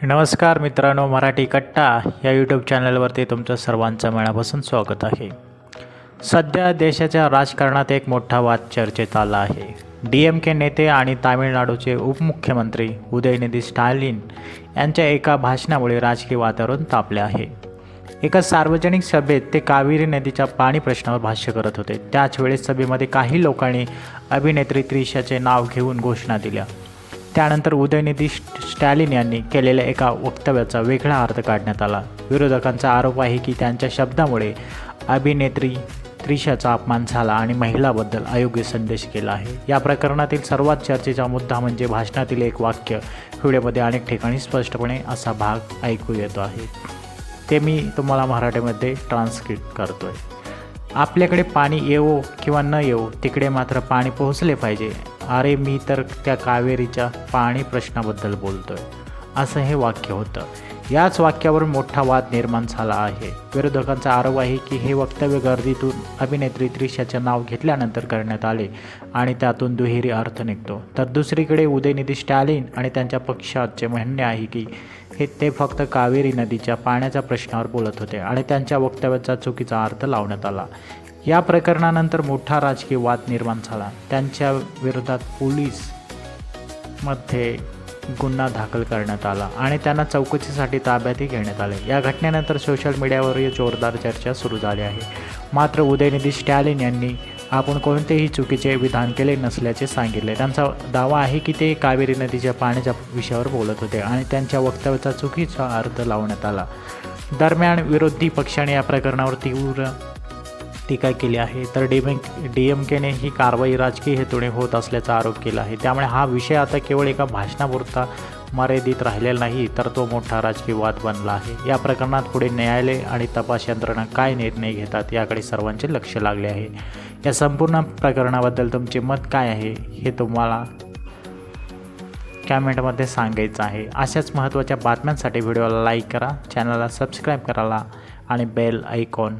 नमस्कार मित्रांनो, मराठी कट्टा या यूट्यूब चॅनलवरती तुमचं सर्वांचं मनापासून स्वागत आहे। सध्या देशाच्या राजकारणात एक मोठा वाद चर्चेत आला आहे। DMK नेते आणि तामिळनाडूचे उपमुख्यमंत्री उदयनिधी स्टॅलिन यांच्या एका भाषणामुळे राजकीय वातावरण तापले आहे। एका सार्वजनिक सभेत ते कावेरी नदीच्या पाणी प्रश्नावर भाष्य करत होते। त्याच वेळेस सभेमध्ये काही लोकांनी अभिनेत्री त्रिशाचे नाव घेऊन घोषणा दिल्या। त्यानंतर उदयनिधी स्टॅलिन यांनी केलेल्या एका वक्तव्याचा वेगळा अर्थ काढण्यात आला। विरोधकांचा आरोप आहे की त्यांच्या शब्दामुळे अभिनेत्री त्रिशाचा अपमान झाला आणि महिलाबद्दल अयोग्य संदेश केला आहे। या प्रकरणातील सर्वात चर्चेचा मुद्दा म्हणजे भाषणातील एक वाक्य। व्हिडिओमध्ये अनेक ठिकाणी स्पष्टपणे असा भाग ऐकू येतो आहे, ते मी तुम्हाला मराठीमध्ये ट्रान्सक्रिप्ट करतोय। आपल्याकडे पाणी येवो किंवा न येवो, तिकडे मात्र पाणी पोहोचले पाहिजे। अरे मी तर त्या कावेरीच्या पाणी प्रश्नाबद्दल बोलतोय, असं हे वाक्य होतं। याच वाक्यावरून मोठा वाद निर्माण झाला आहे। विरोधकांचा आरोप आहे की हे वक्तव्य गर्दीतून अभिनेत्री त्रिशाचे नाव घेतल्यानंतर करण्यात आले आणि त्यातून दुहेरी अर्थ निघतो। तर दुसरीकडे उदयनिधी स्टॅलिन आणि त्यांच्या पक्षाचे म्हणणे आहे की ते फक्त कावेरी नदीच्या पाण्याच्या प्रश्नावर बोलत होते आणि त्यांच्या वक्तव्याचा चुकीचा अर्थ लावण्यात आला। या प्रकरणानंतर मोठा राजकीय वाद निर्माण झाला। त्यांच्या विरोधात पोलीसमध्ये गुन्हा दाखल करण्यात आला आणि त्यांना चौकशीसाठी ताब्यातही घेण्यात आले। या घटनेनंतर सोशल मीडियावरही जोरदार चर्चा सुरू झाली आहे। मात्र उदयनिधी स्टॅलिन यांनी आपण कोणतेही चुकीचे विधान केले नसल्याचे सांगितले। त्यांचा दावा आहे की ते कावेरी नदीच्या पाण्याच्या विषयावर बोलत होते आणि त्यांच्या वक्तव्याचा चुकीचा अर्थ लावण्यात आला। दरम्यान विरोधी पक्षाने या प्रकरणावर तीव्र टीका केली आहे। तर DMKने ही कारवाई राजकीय हेतूने होत असल्याचा आरोप केला आहे। त्यामुळे हा विषय आता केवळ एका भाषणापुरता मर्यादित राहिलेला नाही, तर तो मोठा राजकीय वाद बनला आहे। या प्रकरणात पुढे न्यायालय आणि तपास यंत्रणा काय निर्णय घेतात याकडे सर्वांचे लक्ष लागले आहे। या संपूर्ण प्रकरणाबद्दल तुमचे मत काय आहे हे तुम्हाला कमेंटमध्ये सांगायचं आहे। अशाच महत्त्वाच्या बातम्यांसाठी व्हिडिओला लाईक करा, चॅनलला सबस्क्राईब करायला आणि बेल आयकॉन